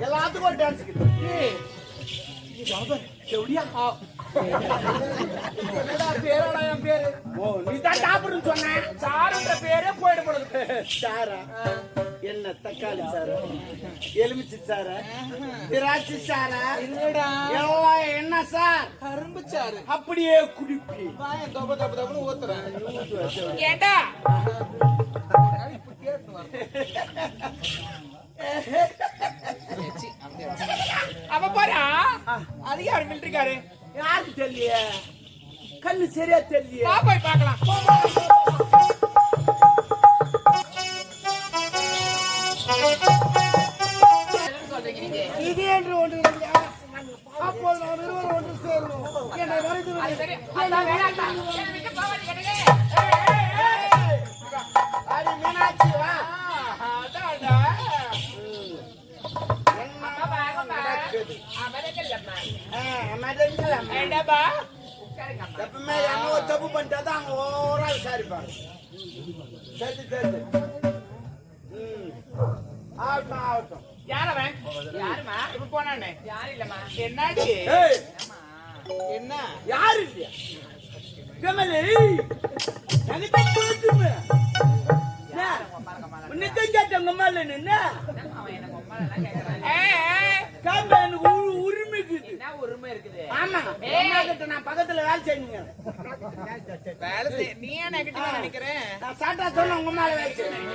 எல்லாத்துக்கும் ஒரு டான்ஸ் செவடியா பேரோட என் பேரு நீ தான் டாப்பர்னு சொன்ன சாருன்ற பேரே போயிட போடுது சாரா என்ன தக்காளி சாரா எலுமிச்சி சாரா திராட்சை சாரா இல்லடா எல்லாம் என்ன சார் கரும்பு சாறு அப்படியே குடிப்பி வாய தப தப தபன்னு ஊத்துறேன் ஏண்டா இப்ப கேட்டு அவ பாரா அது யாரு மிலிட்டரிக்காரு யாருக்கு தெரியல கண்ணு சரியா தெரியல போய் பார்க்கலாம் இது என்று ஒன்று அப்போது நாம் இருவர் ஒன்று சேருவோம் என்னை வரைந்து மீனாட்சி வா எப்பவுமே என்ன தப்பு பண்ணிட்டா அங்க ஓரா விசாரிப்பாங்க சரி சரி ஆகட்டும் ஆகட்டும் யாரவன் யாருமா இப்ப போனானே யாரு இல்லம்மா என்னாடி என்ன யாரு இல்லையா கமலே எனக்கு போட்டுமே உன்னிதான் கேட்டவங்க மேல நின்ன எனக்கு உரிமை இருக்குது என்ன உரிமை இருக்குது ஆமா நான் பக்கத்துல வேலை செய்யுங்க வேலை செய் நீ ஏன் நெகட்டிவா நினைக்கிறேன் நான் சாட்டா சொன்ன உங்க மேல வேலை செய்யறேன்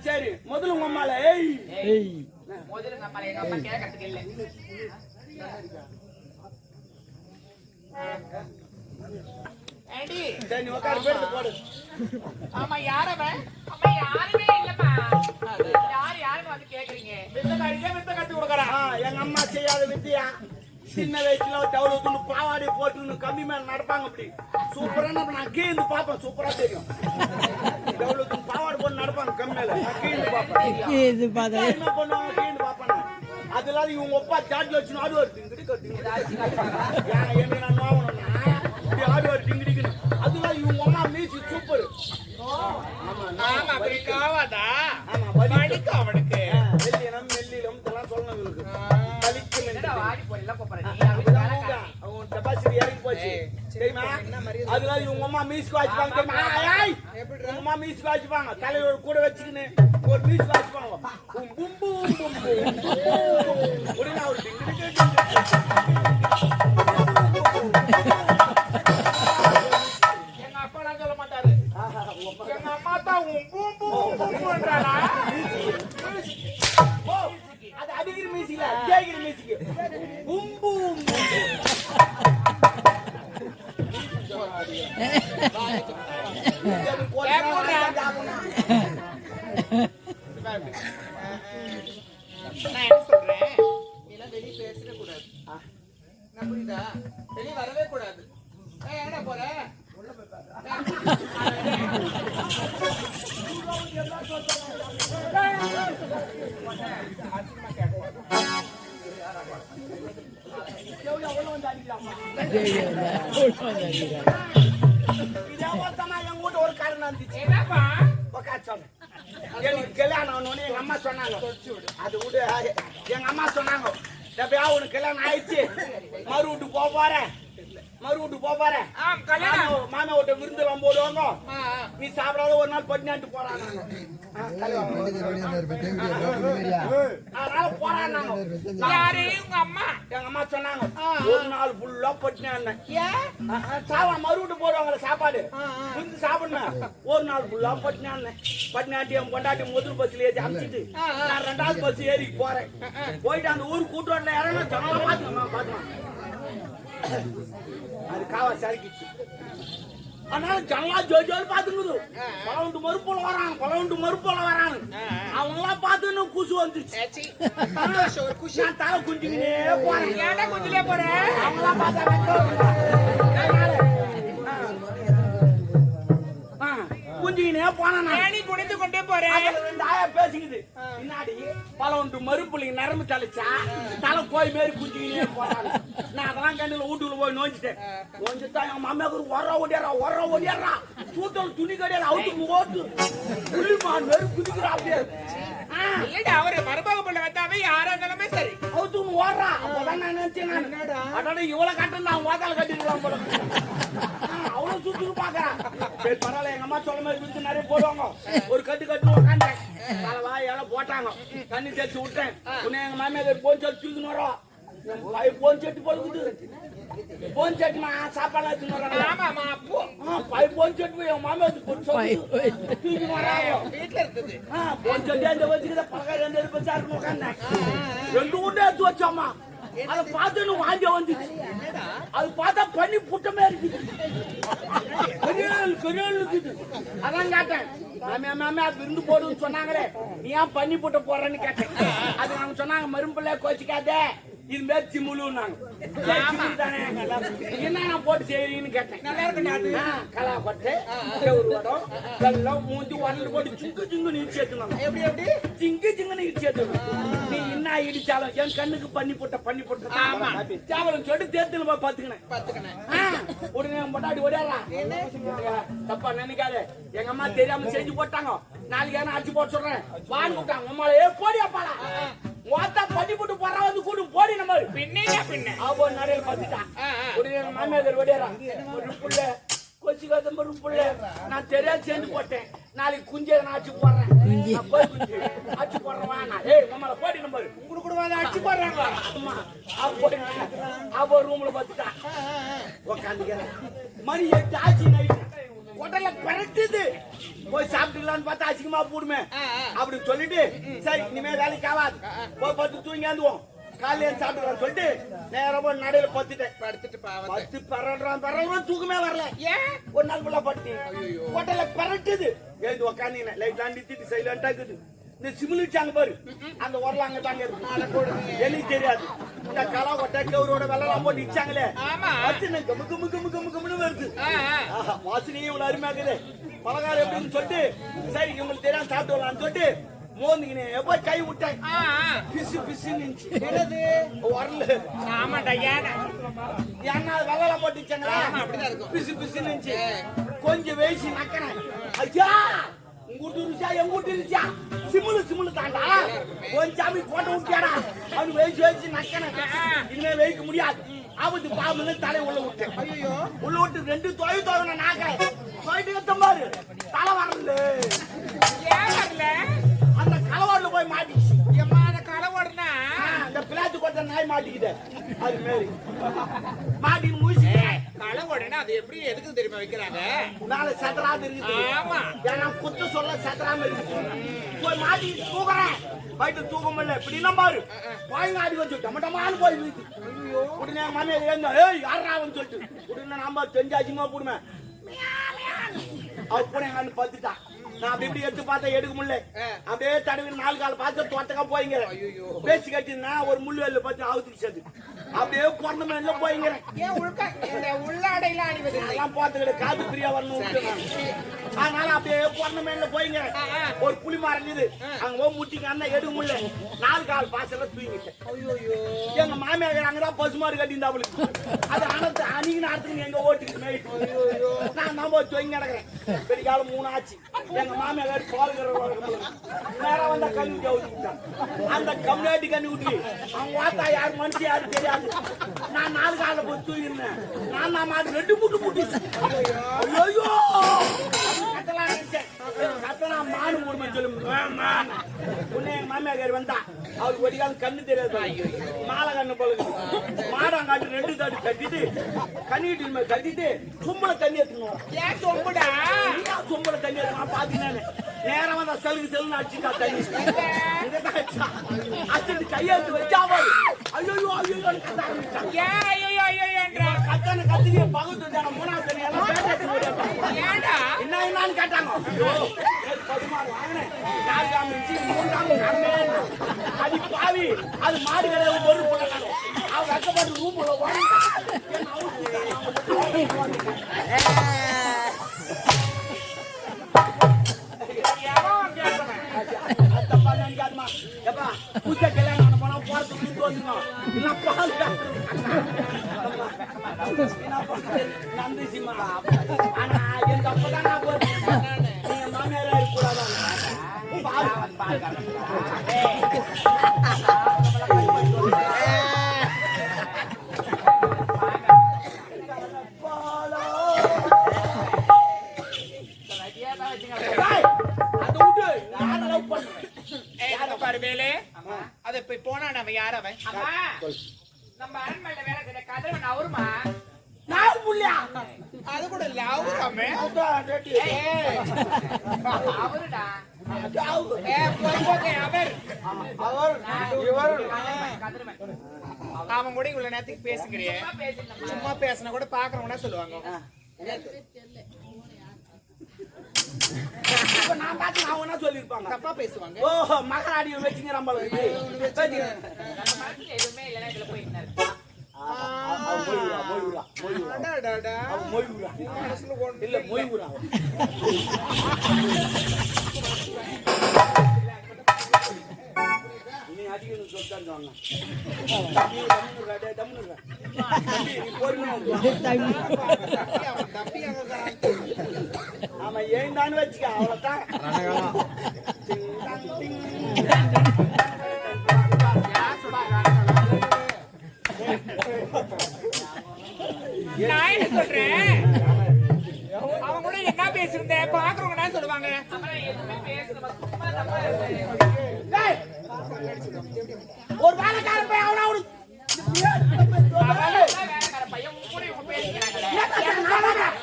சரி முதல்ல உங்க மேல ஏய் முதல்ல நம்ம எங்க அம்மா கேட்கறதுக்கு இல்ல ஏடி நீ உட்கார் பேர்ல போடு ஆமா யாரவன் அம்மா யாருமே இல்லம்மா யாருன்னு வந்து கேக்குறீங்க வித்த கட்டி கொடுக்கறா எங்க அம்மா செய்யாத வித்தியா சின்ன வயசுல டவுல் துண்டு பாவாடை போட்டுன்னு கம்மி மேல நடப்பாங்க அப்படி சூப்பரா நான் கீழே பாப்பேன் சூப்பரா தெரியும் டவுல் துண்டு பாவாடை போட்டு நடப்பாங்க கம்மி மேல நான் கீழே பாப்பேன் என்ன பண்ணுவாங்க கீழே பாப்பேன் அதெல்லாம் இவங்க ஒப்பா சார்ஜ் வச்சுன்னு ஆடு வருது என்ன நான் நோவணும்னா இப்படி ஆடு வருது டிங்கிடிக்குன்னு அதெல்லாம் இவங்க அம்மா மியூசிக் சூப்பர் ஆமா அப்படி காவாதா ஆமா வலிக்கு அவனுக்கு வெள்ளினம் மெல்லிலம் இதெல்லாம் சொல்லணும் இவளுக்கு வலிக்கு என்னடா வாடி போறல போறே நீ அவன் டெபாசிட் ஏறி போச்சு தெரியுமா அதெல்லாம் இவங்க அம்மா மியூசிக் வாசிப்பாங்க தெரியுமா எப்படி உங்க அம்மா மியூசிக் வாசிப்பாங்க தலையோட கூட வச்சுக்கின்னு ஒரு மியூசிக் வாசிப்பாங்க பூம் பூம் பூம் பூம் உடனே அவர் டிங்கிடிக்கு எங்க அம்மா தான் அது அடிக்கிற மியூசிக் கேட்கிற மியூசிக் பூம்பூம் நான் என்ன சொல்றேன் எல்லாம் வெளியே பேசவே கூடாது நான் புரியுதா வெளியே வரவே கூடாது என்ன போற ஒரு காரணம் இருந்துச்சு எனக்கு கல்யாணம் எங்க அம்மா சொன்னாங்க அது விடு எங்க அம்மா சொன்னாங்க எப்பயா உனக்கு கல்யாணம் ஆயிடுச்சு மறு வீட்டு போறேன் மறு வீட்டு போறேன் மாமா விட்ட விருந்தெல்லாம் போடுவாங்க நீ சாப்பிடாத ஒரு நாள் பட்டினாட்டு போறாங்க அதனால போறாங்க யாரு உங்க அம்மா எங்க அம்மா சொன்னாங்க ஒரு நாள் ஃபுல்லா பட்டினா சாவா மறு வீட்டு போடுவாங்க சாப்பாடு விருந்து சாப்பிடணும் ஒரு நாள் ஃபுல்லா பட்டினாட்டி என் கொண்டாட்டி முதல் பஸ்ல ஏறி அமிச்சிட்டு நான் 2வது பஸ் ஏறி போறேன் போயிட்டு அந்த ஊர் கூட்டுரோட்ல இறங்க ஜனல பாத்துக்கலாம் அது காவா சரிக்கிச்சு அதனால ஜனலா ஜோஜோல் பாத்துக்குது பலவுண்டு மறுப்போல வராங்க அவங்க எல்லாம் பார்த்து குசு வந்துச்சு குஷி நான் தலை குஞ்சுக்கினே போறேன் ஏன்டா குஞ்சுலே போறேன் அவங்களாம் பார்த்தா குஞ்சிக்கினே போனேன் நீ குனிந்து கொண்டே போறேன். ரெண்டு ஆயா பேசிக்குது பின்னாடி பல ஒன்று மறுப்புள்ளிங்க நரம்பு தலைச்சா தலை கோய் மாரி குஞ்சிக்கினே போறாங்க. நான் அதெல்லாம் கண்டில வீட்டுக்குள்ள போய் நோஞ்சிட்டேன். நோஞ்சிட்டா என் மாமியாக்கு ஒர ஓடியாரா சூட்டல் துணி கடையில அவுட்டு ஓட்டு புள்ளிமான் மாரி குதிக்கிறா அப்படியே. இல்லடா அவரு மருமக பிள்ளை வந்தாவே யாரா இருந்தாலுமே சரி அவுட்டு ஓடுறா. அப்பதான் நான் நினைச்சேன் அடாட இவ்வளவு கட்டு நான் வாத்தால கட்டிருக்கலாம் போல. அவ்வளவு சுத்துக்கு பாக்குறான். சரி பரவாயில்ல எங்க அம்மா சொல்ல மாதிரி வித்து நிறைய போடுவாங்க. ஒரு கட்டு உட்காந்தேன். வா இலை போட்டாங்க. தண்ணி தெளிச்சு விட்டேன். உன்னை எங்க மாமியார் போன் சொல்லி தூக்கின்னு வரோம். போன் செட்டு போடுக்குது. போன் செட்டுமா சாப்பாடு வச்சுன்னு வராங்க. ஆமாமா அப்போ போன் செட்டு போய் என் மாமியார் தூக்கின்னு வராங்க. வீட்டுல இருக்குது போன் செட்டு அந்த வச்சுக்கிட்ட பழக ரெண்டு பேருக்கு உட்காந்தேன். ரெண்டு உண்டை எடுத்து வச்சோம்மா. அதை பார்த்து வாங்கி வந்துச்சு. அது பார்த்தா பண்ணி புட்டமே இருக்குது. இருக்குது அதான் கேட்டேன். மாமியா விருந்து போடுன்னு சொன்னாங்களே நீ ஏன் பண்ணி புட்ட போறேன்னு கேட்டேன். அது அவங்க சொன்னாங்க மரும்பிள்ள கோச்சிக்காதே இது மாரி சிமுலுன்னாங்க. என்ன நான் போட்டு செய்வீங்கன்னு கேட்டேன். நல்லா இருக்கட்டும். கலா பட்டு செவ்வறு வடம் வெள்ளம் மூஞ்சி உடல் போட்டு சிங்கு நீச்சு ஏற்றுனாங்க. எப்படி எப்படி சிங்கு நீச்சு ஏற்றுனாங்க. நீ என்ன இடிச்சாலும் என் கண்ணுக்கு பண்ணி போட்ட சாவலம் சொல்லிட்டு தேர்தல் போய் பாத்துக்கினேன். உடனே பொட்டாடி ஓடியாரா தப்பா நினைக்காத எங்க அம்மா தெரியாம செஞ்சு போட்டாங்க. நாளைக்கு ஏன்னா அடிச்சு போட்டு சொல்றேன் வாங்கி விட்டாங்க. உமால போடியா பாடா வாத்தா பண்ணி போட்டு போறா வந்து கூட்டு போடி நம்ம பின்ன அவ நிறைய பாத்துட்டான். உடனே எங்க மாமியார் ஓடியாரா ஒரு புள்ள கொச்சி கதம்பரு புள்ள நான் தெரியாது சேர்ந்து போட்டேன். நாளைக்கு குஞ்சை நான் அடிச்சு போடுறேன். அடிச்சு போடுறேன் வாங்க. ஏய் உமால போடி நம்பர் உங்களுக்கு கூட வந்து அடிச்சு போடுறாங்க. அம்மா அவ ரூம்ல பாத்துட்டா உட்காந்துக்கிறேன். மணி 8 ஆச்சு நைட்டு. ஹோட்டல்ல பரட்டுது. போய் சாப்பிட்டுலான்னு பார்த்தா அசிங்கமா போடுமே அப்படி சொல்லிட்டு சரி இனிமே வேலைக்கு ஆகாது போய் பத்து தூங்கி வந்துவோம் காலையில சாப்பிட்டுக்கலாம் சொல்லிட்டு நேரம் போய் நடையில படுத்துட்டு பரடுறான் தூக்கமே வரல. ஏன் ஒரு நாள் ஃபுல்லா பட்டு ஹோட்டல்ல பரட்டுது. எழுந்து உக்காந்தீங்க லைட் லாண்டி திட்டு சைலண்டா இருக்குது. இந்த சிமிலிச்சாங்க பாரு அந்த உரல அங்க தாங்க இருக்கு. எனக்கு தெரியாது இந்த கலா கொட்டை கவுரோட வெள்ளலாம் போட்டு இச்சாங்களே கம்மு வருது. வாசனையே இவ்வளவு அருமையாக்குது. பலகாரம் எப்படின்னு சொல்லிட்டு சரி இவங்களுக்கு தெரியாம சாப்பிட்டு வரலான்னு சொல்லிட்டு மோந்துக்கினே எப்போ கை விட்டேன். பிசு பிசுன்னு வரல. ஆமாண்டா ஏன்னா வெள்ளலாம் போட்டு இச்சாங்களா பிசு பிசுன்னு கொஞ்சம் வேசி நக்கிறேன். ஐயா உங்கூட்டு இருச்சா எங்கூட்டு இருச்சா சிமுலு தாண்டா கொஞ்சாமி போட்டு விட்டியாடா அவனு வேசி நக்கணும். இனிமே வைக்க முடியாது. ஆபத்து பாம்பு தலை உள்ள விட்டேன். உள்ள விட்டு 2 தொகை நாக்க போயிட்டு பாரு தலை வரல. அந்த கலவாடுல போய் மாட்டிச்சு. அந்த கலவாடுனா இந்த பிளாத்து கொட்ட நாய் மாட்டிக்கிட்ட அது மாரி மாட்டின்னு முடிச்சு கலவாடுனா அது எப்படி எதுக்கு தெரியுமா வைக்கிறாங்க நாளை சத்தராது இருக்குது. ஆமா ஏன்னா குத்து சொல்ல சத்தராம இருக்கு. போய் மாட்டி தூக்குறேன். போயிட்டு தூக்க முடியல இப்படின்னா பாரு பாய்ங்க ஆடி வச்சு டமட்டமானு போய் வீட்டு. உடனே மாமியார் ஏங்க ஏய் யாராவன்னு சொல்லிட்டு உடனே நாம தெரிஞ்சாச்சுமா போடுவேன். அவ போன எங்க பத்துட்டா. நான் அப்படி இப்படி எடுத்து பார்த்தா எடுக்க முடியல. அப்படியே தடவி 4 கால் பார்த்து தோட்டக்கா போய்ங்க பேச்சு கட்டினா ஒரு முள்ளுவேல பார்த்து அவுத்துக்கு சேர்த்து அப்படியே பொண்ணு மேல போய்ங்கிறேன். உள்ளாடையில அணிவது எல்லாம் பார்த்துக்கிட்டு காது பிரியா வரணும். அதனால அப்படியே பொண்ணு மேல போய்ங்கிறேன். ஒரு புளி மரம் இது அங்க போய் முட்டிங்க அண்ணன் எடுக்க முடியல. 4 கால் பாசல தூங்கிட்டேன். எங்க மாமியார் அங்கதான் பசுமாறு கட்டியிருந்தா அவளுக்கு அது அனத்து அணிக்கு அடுத்து எங்க ஓட்டிட்டு மேய்ட்டு நான் நம்ம தொங்கி கிடக்குறேன். பெரிய காலம் 3 ஆச்சு. எங்க மாமியார் பாலுகிற நேரம் வந்தா கண்ணு ஊட்டிட்டான். அந்த கம்யூனிட்டி கண்ணு ஊட்டி அவங்க வாத்தா யாரு மனுஷன் யாரு தெரியாது. நான் 4 கால போய் தூங்கிருந்தேன். நான் மாடு 2 முட்டு முட்டிச்சு. ஐயோ கத்தலாம் நினைச்சேன். கத்தலாம் மாடு மூடுமே சொல்லு. உன்னை எங்க மாமியார் வந்தா அவருக்கு ஒரு காலம் கண்ணு தெரியாது. மாலை கண்ணு போல மாடாங்காட்டு 2 தாடி கட்டிட்டு கண்ணிட்டு மேல கட்டிட்டு சும்மல தண்ணி எடுத்துக்கணும். ஏன் சொம்புடா சொம்பல தண்ணி எடுத்து பாத்தீங்கன்னா நேரம் வந்தா செலுன்னு அடிச்சுட்டா தண்ணி அடிச்சுட்டு கையெழுத்து வச்சாவோ ஐயோ ஐயோ கத்தான கத்திரிய பகுத்து 3ஆவது தண்ணி எல்லாம் என்னன்னு கேட்டாங்க. பசுமாடு வாங்கினேன் 4 காம் இருந்துச்சு 3 காம் அடி பாவி அது மாடு கிடையாது. ஒரு போட்டாங்க அவங்க அக்கப்பட்டு ரூம்ல வாங்க புதுசா கல்யாணம் பண்ண போனா போறதுக்கு முந்து வந்துடும் இல்ல பால் நந்திசிமா ஆனா எங்க அப்பதான் நான் போறேன் நீங்க மாமியாரா இருக்கக்கூடாதான் அது போய் போனா நம்ம யார் அவன் நம்ம அரண்மனையில வேலை செய்யற கதிரவன் அவருமா நான் புள்ளியா அது கூட இல்ல அவருமே அவருடா அவன் கூட இவ்வளவு நேரத்துக்கு பேசுங்கிறியே சும்மா பேசினா கூட பாக்குறவங்க சொல்லுவாங்க நான் பார்த்து அவங்க சொல்லிருப்பாங்க தப்பா பேசுவாங்க ஓஹோ மகராடியை வச்சுங்க நம்மள எதுவுமே இல்லைன்னா இதுல போயிருந்தாரு இல்ல மொய்வுரா நீ அதிகம் சொல்லிட்டாங்க ஆமா ஏந்தான்னு வச்சுக்க அவ்வளவுதான் நான் என்ன சொல்றேன் அவங்க கூட என்ன பேசிருந்தேன் பாக்குறவங்க என்ன சொல்லுவாங்க ஒரு வேலைக்கார போய் அவனா பையன் கூட இவங்க பேசிக்கிறாங்களே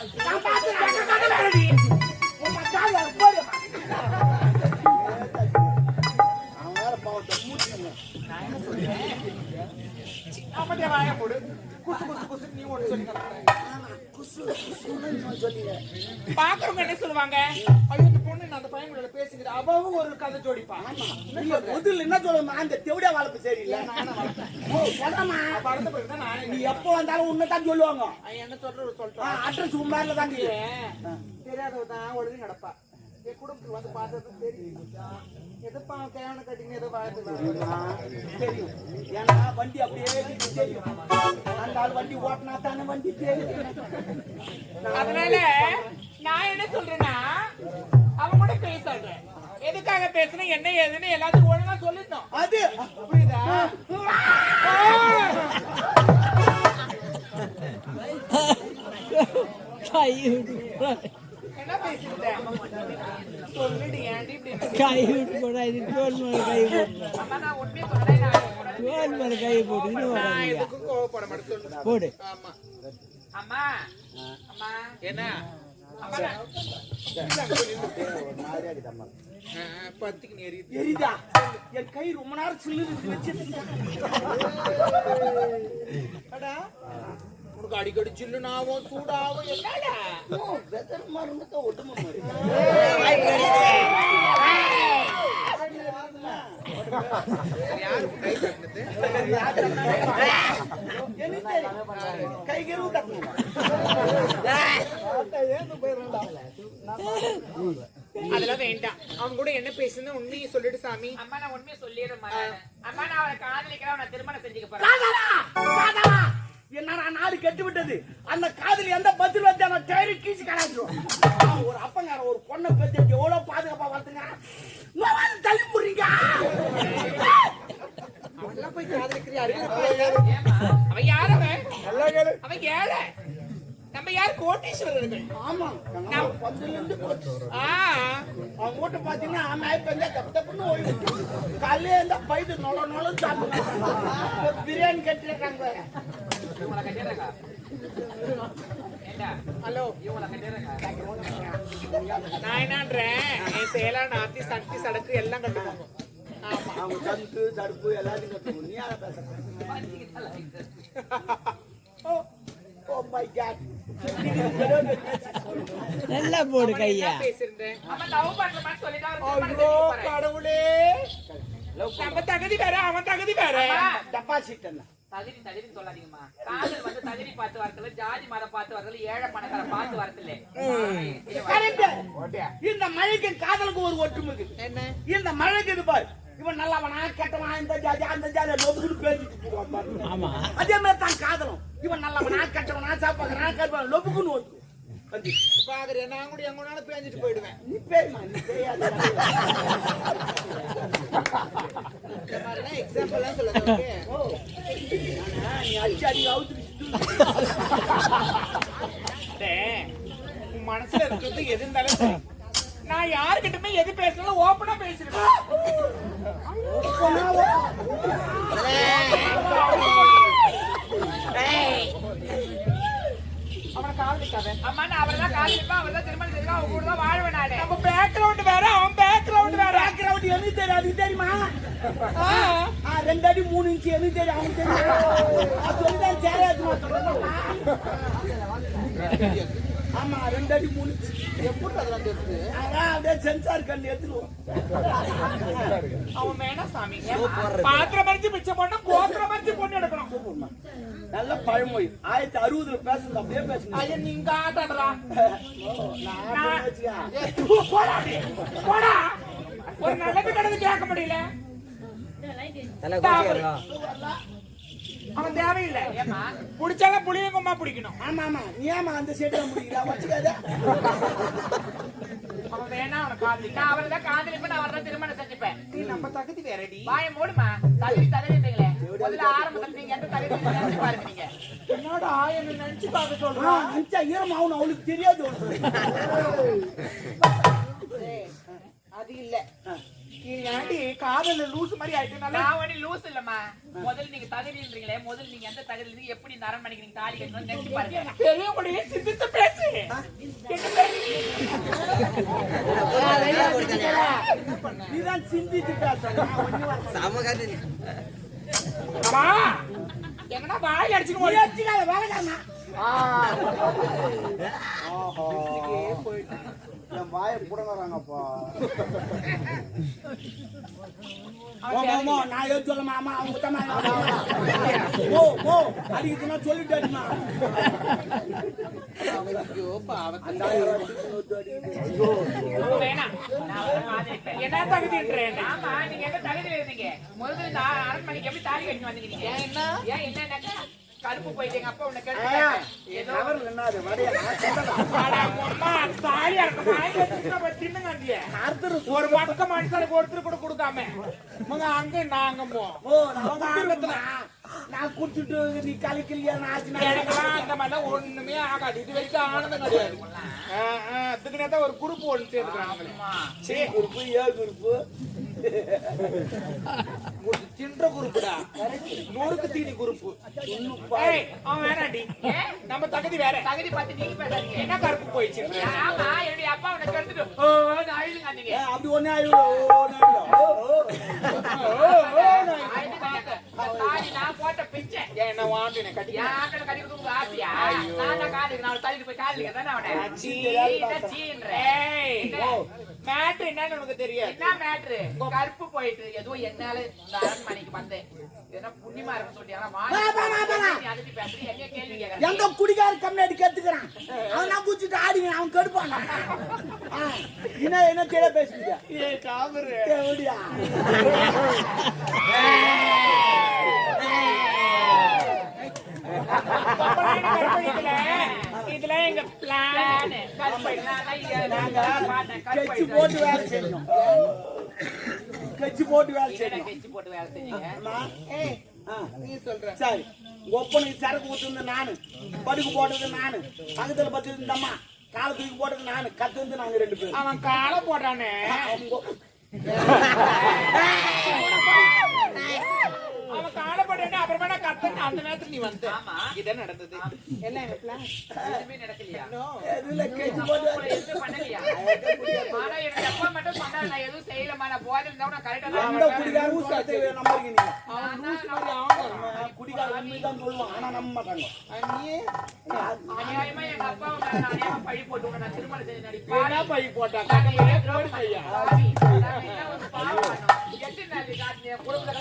பாக்குறவங்க என்ன சொல்லுவாங்க அந்த பொண்ணு அந்த பையன் பேசுகிற அவவும் ஒரு கதை ஜோடிப்பா முதல்ல என்ன சொல்லுமா அந்த தெவிட வளர்ப்பு சரியில்லை நீ எப்ப வந்தாலும் உன்னதான் சொல்லுவாங்க என்ன சொல்ற அட்ரஸ் உண்மையில தான் தெரியாதவதான் ஒழுங்கு நடப்பா என் குடும்பத்துக்கு வந்து பார்த்தது தெரியும் எதப்பா தேவனை கட்டிங்க ஏதோ தெரியும் ஏன்னா வண்டி அப்படியே தெரியும் அந்த ஆள் வண்டி ஓட்டினா தானே வண்டி தெரியும் அதனால நான் என்ன சொல்றேன்னா அவங்க கூட பேச சொல்றேன் எதுக்காக பேசுனா என்ன ஏதுன்னு எல்லாத்துக்கும் ஒழுங்கா சொல்லிட்டோம் அது புரியுதா என்ன பேசிட்டேன் சொல்லிடு ஏன்டி இப்படி கை விட்டு போடா இது தோல் மேல கை போடு அம்மா நான் உண்மையை சொல்றேன் தோல் மேல கை போடு நான் எதுக்கும் கோவப்பட மாட்டேன் சொல்லு போடு ஆமா அம்மா அம்மா என்ன அம்மா பத்துக்கு நீ எரிதா என் கை ரொம்ப நேரம் சில்லு வச்சு உனக்கு அடிக்கடி சில்லுனாவும் சூடாவும் என்னடா வெதர் மருந்து ஒட்டுமா கைகரு அதெல்லாம் வேண்டாம் அவங்க கூட என்ன பேசுன்னு உண்மையை சொல்லிட்டு சாமி அம்மா நான் உண்மையை சொல்லிடுறேன் அம்மா நான் அவனை காதலிக்கிறேன் அவனை திருமணம் செஞ்சுக்க போறேன் என்னடா நாடு கெட்டு விட்டது அந்த காதலி எந்த பதில் வந்து அவன் டயரு கீச்சு கலாச்சிடும் ஒரு அப்பங்கார ஒரு பொண்ணை பத்தி எவ்வளவு பாதுகாப்பா வளர்த்துங்க தள்ளி போடுறீங்க அவெல்லாம் போய் காதலிக்கிறியாரு அவன் யார் அவன் ஏழை நம்ம யார் கோட்டீஸ்வரர்கள் ஆமா பத்துல இருந்து அவன் மூட்டை பாத்தீங்கன்னா ஆமா தப்புன்னு ஓய்வு காலையில இருந்தா பைது நொல சாப்பிடுறாங்க பிரியாணி கட்டிருக்காங்க ஹலோ நான் என்னன்றேன் என் சேலா நாத்தி சக்தி சடக்கு எல்லாம் கட்டுவாங்க அவங்க சங்கு தடுப்பு எல்லாத்தையும் கட்டுவோம் நீ யார பேச நல்லா போடு கையா பேசிருந்தேன் அம்மா லவ் பண்றேன்னு சொல்லிட்டு கடவுளே நம்ம தகுதி வேற அவன் தகுதி வேற டெபாசிட் என்ன தகுதின்னு சொல்லாதீங்கம்மா காதல் வந்து தகுதி பார்த்து வரதுல ஜாதி மதம் பார்த்து வரதுல ஏழை பணக்கார பார்த்து வரதுல இந்த மழைக்கு காதலுக்கு ஒரு ஒற்றுமை இருக்கு என்ன இந்த மழைக்கு இது பாரு இவன் நல்லவனா கெட்டவனா இந்த ஜாதி அந்த ஜாதி லொப்புன்னு பேசிட்டு போடுவான் பாருங்க. ஆமா அதே மாதிரி தான் காதலும் இவன் நல்லவனா கெட்டவனா சாப்பாக்குறா கருப்பான் லொப்புக்குன்னு ஓட்டு பாக்குறேன் நான் கூட எங்கனாலும் பேஞ்சிட்டு போயிடுவேன். நீ பேய்மா நீ பேயாத எக்ஸாம்பிள் சொல்லுங்க. நீ அடிச்சாடி அவுத்து உன் மனசுல இருக்கிறது எது இருந்தாலும் சரி. நான் யாருக்கிட்டமே எது பேசணும் ஓப்பனா பேசிருக்கேன். அவனை காதலிக்காத. அம்மா நான் அவர்தான் காதலிப்பா, அவர்தான் திருமணம் செய்யணும், அவங்க கூட தான் வாழ்வேன் நானு. நம்ம பேக்ரவுண்ட் வேற, அவன் பேக்ரவுண்ட் வேற. பேக்ரவுண்ட் எனக்கு தெரியும் அது தெரியுமா 2 அடி 3 இன்ச்சு எனக்கு தெரியும் அவனுக்கு தெரியும் அது சொல்லிதான் சேராதுமா ஆமா 2 அடி 3 இன்ச்சு எப்படி அதெல்லாம் தெரியுது? அதான் அப்படியே சென்சார் கண்ணு எடுத்துருவோம் அவன் வேணா சாமி. பாத்திரம் மறிச்சு மிச்சம் பண்ண கோத்திரம் மறிச்சு பொண்ணு எடுக்கணும். நல்ல பழமொழி 1960 பேசுறது அப்படியே பேசுங்க ஐயா நீங்க ஆட்டாடுறா. நான் வச்சுக்க போடா நீ. போடா. ஒரு நல்லது கிடந்து கேட்க முடியல. அவன் தேவையில்லை. புடிச்சாலும் புளியங்குமா பிடிக்கணும். ஆமா ஆமா நீ ஏமா அந்த சைடுல முடிக்கிறா வச்சுக்காத அவன் வேணா அவனை காதலிக்க. நான் அவர்தான் காதலிப்பேன், அவர்தான் திருமணம் செஞ்சுப்பேன். நீ நம்ம தகுதி வேறடி. வாயை மூடுமா, தகுதின்றீங்களே. முதல்ல ஆரம்பத்துல நீங்க எந்த தகுதி நினைச்சு பாருங்க. நீங்க என்னோட ஆயன்னு நினைச்சு பார்க்க ஆ, சொல்றான். அஞ்சா ஈரம் ஆகணும் அவளுக்கு தெரியாது அது இல்ல. நீ ஏன்டி காதல்ல லூசு மாதிரி ஆயிட்டு. நான் ஒண்ணு லூஸ் இல்லம்மா. முதல்ல நீங்க தகுதின்றீங்களே, முதல்ல நீங்க எந்த தகுதி இருந்து எப்படி இந்த அரண்மனைக்கு நீங்க தாலி கட்டணும்னு நினைச்சு பாருங்க. பெரியவங்களையே சிந்தித்து பேசு. நீதான் சிந்திச்சு பேசணும் அம்மா எங்கனா வாய் அடிச்சுக்க முடியாது. வேலைக்காரனா என் வாயை புடங்குறாங்கப்பா நான் எது சொல்ல மாமா அவங்க ஓ அடிக்குதுன்னா சொல்லிட்டாருமா வேணாம், நான் அவரை காதலிப்பேன். என்ன தகுதின்றேன். ஆமா, நீங்க எந்த தகுதியில இருந்தீங்க? முதல்ல இந்த அரண்மனைக்கு எப்படி தாலி கட்டி வந்தீங்க நீங்க? ஏன் என்னன்னாக்கா கருப்பு போயிட்டு எங்க அப்பா உன்னை கேட்டு ஏதோ என்னது வடையா ஒரு பக்கம் மனுஷனுக்கு ஒருத்தர் கூட கொடுக்காம அங்க நாங்க நான் குடிச்சுட்டு நீ கலிக்கலையா எனக்கெல்லாம் அந்த மாதிரிலாம் ஒண்ணுமே ஆகாது. இது வரைக்கும் ஆனந்தம் கிடையாது. அதுக்குன்னு ஒரு குரூப் ஒன்று சேர்ந்துக்கிறாங்க. குறுப்பு ஏ குறுப்பு தின்ற குரூப்புடா, நொறுக்கு தீனி குரூப்பு. அவன் வேணாண்டி, நம்ம தகுதி வேற. தகுதி பார்த்து நீங்க பேசாதீங்க. என்ன கருப்பு போயிடுச்சு. ஆமா, என்னுடைய அப்பா உன்னை கெடுத்துட்டு அழுதுங்க. அப்படி ஒன்னே தாலி நான் போட்ட பிச்சை. என்ன வாண்டு என்ன கட்டி என் ஆட்களை கட்டி கொடுக்க ஆசையா? நான் தான் காதலிக்கிறேன். அவளை தள்ளிட்டு போய் காதலிக்க தானே அவனை. மேட்ரு என்னன்னு உனக்கு தெரியாது. என்ன மேட்ரு? கருப்பு போயிட்டு ஏதோ என்னால இந்த அரண்மனைக்கு வந்தேன். ஏன்னா புண்ணியமா இருக்கு சொல்லிட்டு அதுக்கு பேசுறேன். என்ன கேள்வி கேட்கறேன்? எங்க குடிகார கம்மியாடி கத்துக்கிறான் அவன் குடிச்சிட்டு ஆடிங்க அவன் கெடுப்பான் என்ன தெரிய பேசுறீங்க எப்படியா இதுல எங்க பிளான் கட்சி போட்டு வேலை செய்யணும் கட்சி போட்டு வேலை செய்யணும் கெச்சி போட்டு வேலை செஞ்சீங்க. நீ சொல்ற சரி ஒப்பனுக்கு சரக்கு ஊத்துறது நானு படுக்கு போட்டது நானு பக்கத்துல பத்து இந்த அம்மா கால தூக்கி போட்டது நானு கத்து வந்து நாங்க 2 பேரும் அவன் காலை போட்டானே. அவன் காலை போட்டானே அப்புறமா கத்தன் அந்த நேரத்துல நீ வந்து. ஆமா, இதான் நடந்தது. என்ன எங்க பிளான் எதுவுமே நடக்கலையா? எதுல கட்சி போட்டு உங்களை எதுவும் பண்ணலையா? ஆனா என்னோட அப்பா மட்டும் சொன்னாரு, நான் எதுவும் செய்யலமா, நான் போதை இருந்தா நான் கரெக்டா எந்த குடிகாரன் சத்து நம்புறீங்க நீங்க அவன் குடிகாரன் உண்மைதான் சொல்லுவான் ஆனா நம்ப மாட்டாங்க நீ அநியாயமா எங்க அப்பா அநியாயமா பழி போட்டு உன்னை நான் திருமணம் செஞ்சு என்ன நடிப்பேன். பை போட்டான். எட்டு நாள் காட்டின குடும்பத்துல